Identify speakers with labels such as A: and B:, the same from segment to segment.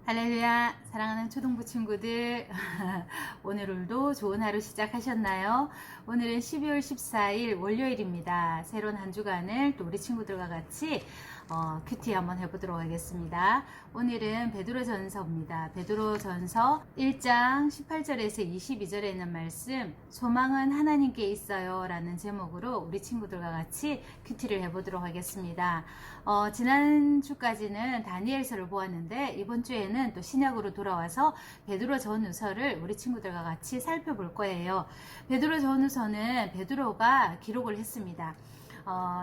A: 할렐루야, 사랑하는 초등부 친구들. 오늘도 좋은 하루 시작하셨나요? 오늘은 12월 14일 월요일입니다. 새로운 한 주간을 또 우리 친구들과 같이 큐티 한번 해보도록 하겠습니다. 오늘은 베드로전서입니다. 베드로전서 1장 18절에서 22절에 있는 말씀, 소망은 하나님께 있어요 라는 제목으로 우리 친구들과 같이 큐티를 해보도록 하겠습니다. 지난주까지는 다니엘서를 보았는데 이번 주에는 또 신약으로 돌아와서 베드로전후서를 우리 친구들과 같이 살펴볼 거예요. 베드로전후서는 베드로가 기록을 했습니다.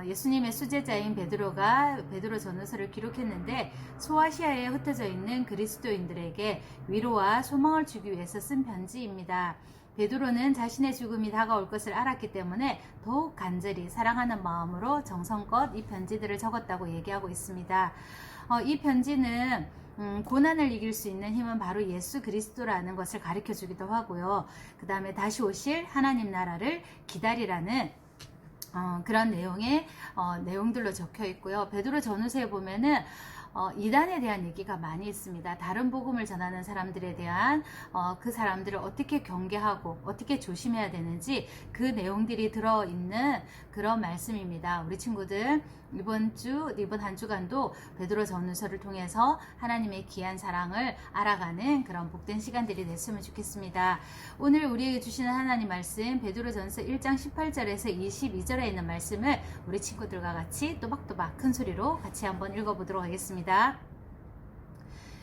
A: 예수님의 수제자인 베드로가 베드로전후서를 기록했는데 소아시아에 흩어져 있는 그리스도인들에게 위로와 소망을 주기 위해서 쓴 편지입니다. 베드로는 자신의 죽음이 다가올 것을 알았기 때문에 더욱 간절히 사랑하는 마음으로 정성껏 이 편지들을 적었다고 얘기하고 있습니다. 이 편지는 고난을 이길 수 있는 힘은 바로 예수 그리스도라는 것을 가르쳐 주기도 하고요. 그 다음에 다시 오실 하나님 나라를 기다리라는 그런 내용의 내용들로 적혀 있고요. 베드로 전후서에 보면은 이단에 대한 얘기가 많이 있습니다. 다른 복음을 전하는 사람들에 대한 그 사람들을 어떻게 경계하고 어떻게 조심해야 되는지 그 내용들이 들어있는 그런 말씀입니다. 우리 친구들 이번 한 주간도 베드로 전후서를 통해서 하나님의 귀한 사랑을 알아가는 그런 복된 시간들이 됐으면 좋겠습니다. 오늘 우리에게 주시는 하나님 말씀 베드로전서 1장 18절에서 22절에 있는 말씀을 우리 친구들과 같이 또박또박 큰 소리로 같이 한번 읽어보도록 하겠습니다.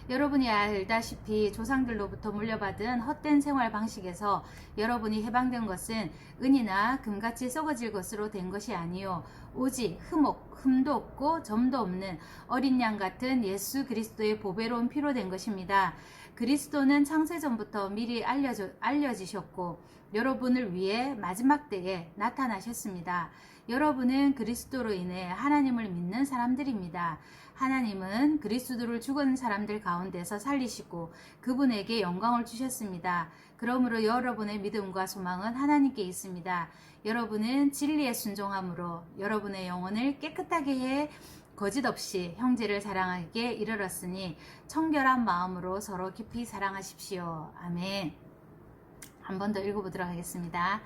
A: 여러분이 알다시피 조상들로부터 물려받은 헛된 생활 방식에서 여러분이 해방된 것은 은이나 금같이 썩어질 것으로 된 것이 아니요 오직 흠도 없고 점도 없는 어린 양 같은 예수 그리스도의 보배로운 피로 된 것입니다. 그리스도는 창세전부터 미리 알려지셨고 여러분을 위해 마지막 때에 나타나셨습니다. 여러분은 그리스도로 인해 하나님을 믿는 사람들입니다. 하나님은 그리스도를 죽은 사람들 가운데서 살리시고 그분에게 영광을 주셨습니다. 그러므로 여러분의 믿음과 소망은 하나님께 있습니다. 여러분은 진리에 순종함으로 여러분의 영혼을 깨끗하게 해 거짓 없이 형제를 사랑하기에 이르렀으니 청결한 마음으로 서로 깊이 사랑하십시오. 아멘. 한 번 더 읽어보도록 하겠습니다.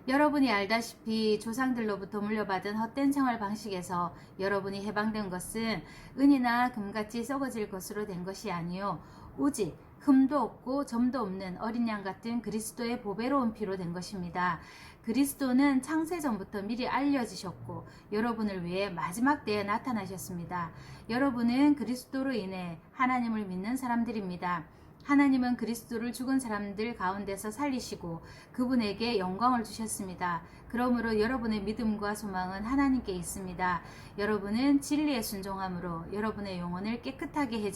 A: 여러분이 알다시피 조상들로부터 물려받은 헛된 생활 방식에서 여러분이 해방된 것은 은이나 금같이 썩어질 것으로 된 것이 아니요 오직 흠도 없고 점도 없는 어린 양 같은 그리스도의 보배로운 피로 된 것입니다. 그리스도는 창세전부터 미리 알려지셨고 여러분을 위해 마지막 때에 나타나셨습니다. 여러분은 그리스도로 인해 하나님을 믿는 사람들입니다. 하나님은 그리스도를 죽은 사람들 가운데서 살리시고 그분에게 영광을 주셨습니다. 그러므로 여러분의 믿음과 소망은 하나님께 있습니다. 여러분은 진리에 순종함으로 여러분의 영혼을 깨끗하게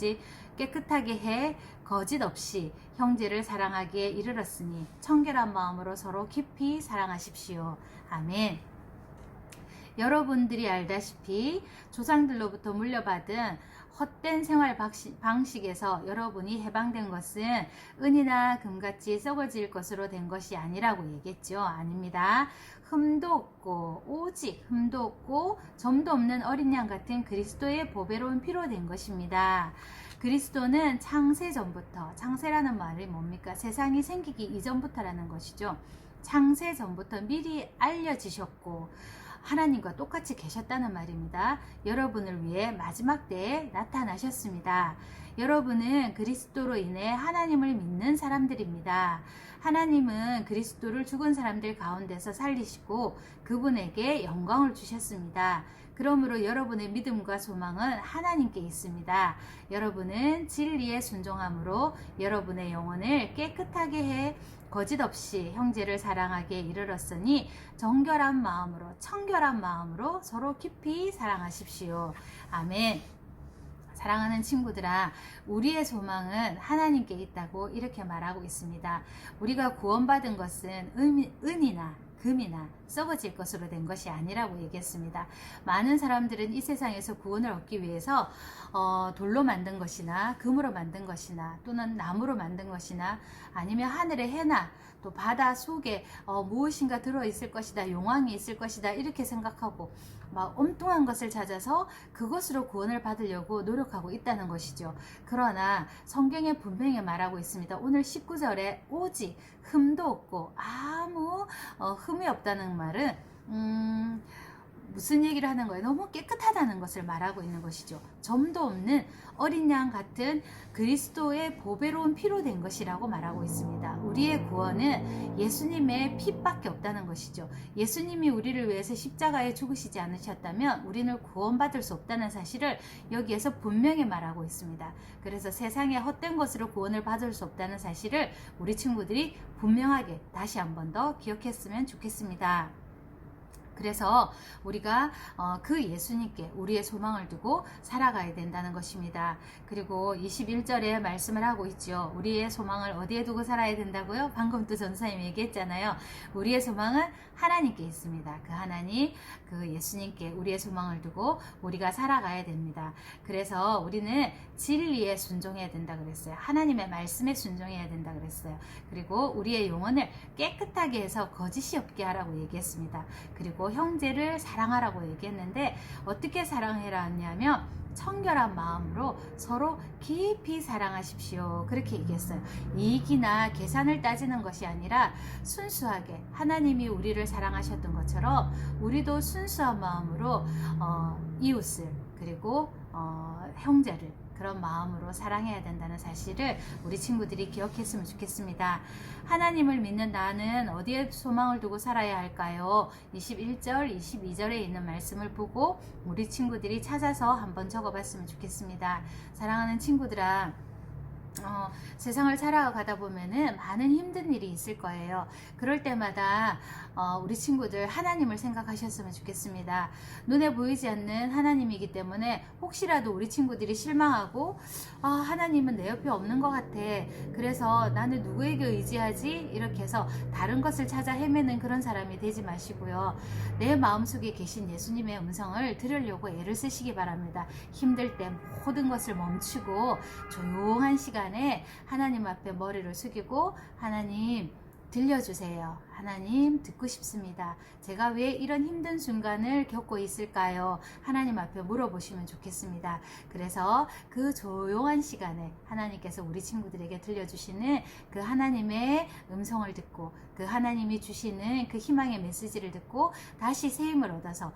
A: 해 거짓 없이 형제를 사랑하기에 이르렀으니 청결한 마음으로 서로 깊이 사랑하십시오. 아멘. 여러분들이 알다시피 조상들로부터 물려받은 헛된 생활 방식에서 여러분이 해방된 것은 은이나 금같이 썩어질 것으로 된 것이 아니라고 얘기했죠. 아닙니다. 오직 흠도 없고 점도 없는 어린 양 같은 그리스도의 보배로운 피로 된 것입니다. 그리스도는 창세전부터, 창세라는 말이 뭡니까? 세상이 생기기 이전부터라는 것이죠. 창세전부터 미리 알려지셨고 하나님과 똑같이 계셨다는 말입니다. 여러분을 위해 마지막 때에 나타나셨습니다. 여러분은 그리스도로 인해 하나님을 믿는 사람들입니다. 하나님은 그리스도를 죽은 사람들 가운데서 살리시고 그분에게 영광을 주셨습니다. 그러므로 여러분의 믿음과 소망은 하나님께 있습니다. 여러분은 진리에 순종함으로 여러분의 영혼을 깨끗하게 해 거짓 없이 형제를 사랑하기에 이르렀으니 청결한 마음으로 서로 깊이 사랑하십시오. 아멘. 사랑하는 친구들아, 우리의 소망은 하나님께 있다고 이렇게 말하고 있습니다. 우리가 구원받은 것은 은이나 금이나 썩어질 것으로 된 것이 아니라고 얘기했습니다. 많은 사람들은 이 세상에서 구원을 얻기 위해서 돌로 만든 것이나 금으로 만든 것이나 또는 나무로 만든 것이나 아니면 하늘의 해나 또 바다 속에 무엇인가 들어있을 것이다, 용왕이 있을 것이다 이렇게 생각하고 막 엉뚱한 것을 찾아서 그것으로 구원을 받으려고 노력하고 있다는 것이죠. 그러나 성경에 분명히 말하고 있습니다. 오늘 19절에 오직 흠도 없고 아무 흠이 없다는 말은 무슨 얘기를 하는 거예요? 너무 깨끗하다는 것을 말하고 있는 것이죠. 점도 없는 어린 양 같은 그리스도의 보배로운 피로 된 것이라고 말하고 있습니다. 우리의 구원은 예수님의 피밖에 없다는 것이죠. 예수님이 우리를 위해서 십자가에 죽으시지 않으셨다면 우리는 구원받을 수 없다는 사실을 여기에서 분명히 말하고 있습니다. 그래서 세상에 헛된 것으로 구원을 받을 수 없다는 사실을 우리 친구들이 분명하게 다시 한 번 더 기억했으면 좋겠습니다. 그래서 우리가 그 예수님께 우리의 소망을 두고 살아가야 된다는 것입니다. 그리고 21절에 말씀을 하고 있죠. 우리의 소망을 어디에 두고 살아야 된다고요? 방금 또 전사님이 얘기했잖아요. 우리의 소망은 하나님께 있습니다. 그 하나님, 그 예수님께 우리의 소망을 두고 우리가 살아가야 됩니다. 그래서 우리는 진리에 순종해야 된다 그랬어요. 하나님의 말씀에 순종해야 된다 그랬어요. 그리고 우리의 영혼을 깨끗하게 해서 거짓이 없게 하라고 얘기했습니다. 그리고 형제를 사랑하라고 얘기했는데 어떻게 사랑해라 하냐면 청결한 마음으로 서로 깊이 사랑하십시오. 그렇게 얘기했어요. 이익이나 계산을 따지는 것이 아니라 순수하게 하나님이 우리를 사랑하셨던 것처럼 우리도 순수한 마음으로 이웃을 그리고 형제를 그런 마음으로 사랑해야 된다는 사실을 우리 친구들이 기억했으면 좋겠습니다. 하나님을 믿는 나는 어디에 소망을 두고 살아야 할까요? 21절, 22절에 있는 말씀을 보고 우리 친구들이 찾아서 한번 적어봤으면 좋겠습니다. 사랑하는 친구들아, 세상을 살아가다 보면은 많은 힘든 일이 있을 거예요. 그럴 때마다 우리 친구들 하나님을 생각하셨으면 좋겠습니다. 눈에 보이지 않는 하나님이기 때문에 혹시라도 우리 친구들이 실망하고 하나님은 내 옆에 없는 것 같아. 그래서 나는 누구에게 의지하지? 이렇게 해서 다른 것을 찾아 헤매는 그런 사람이 되지 마시고요. 내 마음속에 계신 예수님의 음성을 들으려고 애를 쓰시기 바랍니다. 힘들 때 모든 것을 멈추고 조용한 시간에 하나님 앞에 머리를 숙이고 하나님 들려주세요. 하나님 듣고 싶습니다. 제가 왜 이런 힘든 순간을 겪고 있을까요? 하나님 앞에 물어보시면 좋겠습니다. 그래서 그 조용한 시간에 하나님께서 우리 친구들에게 들려주시는 그 하나님의 음성을 듣고 그 하나님이 주시는 그 희망의 메시지를 듣고 다시 새 힘을 얻어서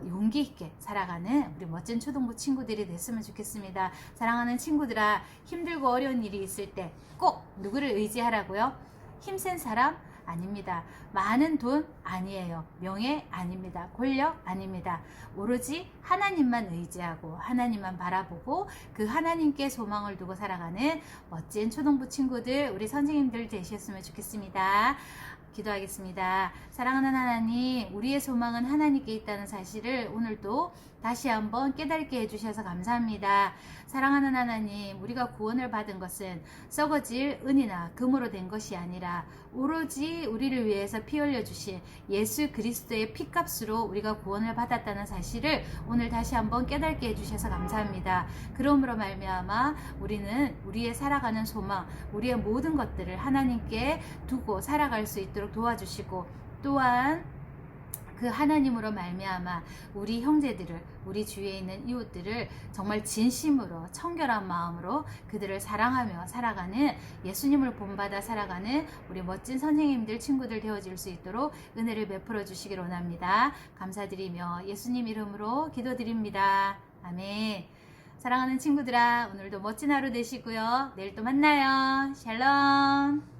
A: 용기 있게 살아가는 우리 멋진 초등부 친구들이 됐으면 좋겠습니다. 사랑하는 친구들아, 힘들고 어려운 일이 있을 때 꼭 누구를 의지하라고요? 힘센 사람 아닙니다. 많은 돈 아니에요. 명예 아닙니다. 권력 아닙니다. 오로지 하나님만 의지하고 하나님만 바라보고 그 하나님께 소망을 두고 살아가는 멋진 초등부 친구들, 우리 선생님들 되셨으면 좋겠습니다. 기도하겠습니다. 사랑하는 하나님, 우리의 소망은 하나님께 있다는 사실을 오늘도 다시 한번 깨닫게 해주셔서 감사합니다. 사랑하는 하나님, 우리가 구원을 받은 것은 썩어질 은이나 금으로 된 것이 아니라 오로지 우리를 위해서 피 흘려주신 예수 그리스도의 피값으로 우리가 구원을 받았다는 사실을 오늘 다시 한번 깨닫게 해주셔서 감사합니다. 그러므로 말미암아 우리는 우리의 살아가는 소망, 우리의 모든 것들을 하나님께 두고 살아갈 수 있도록 도와주시고, 또한 그 하나님으로 말미암아 우리 형제들을, 우리 주위에 있는 이웃들을 정말 진심으로 청결한 마음으로 그들을 사랑하며 살아가는, 예수님을 본받아 살아가는 우리 멋진 선생님들, 친구들 되어질 수 있도록 은혜를 베풀어 주시길 원합니다. 감사드리며 예수님 이름으로 기도드립니다. 아멘. 사랑하는 친구들아, 오늘도 멋진 하루 되시고요. 내일 또 만나요. 샬롬.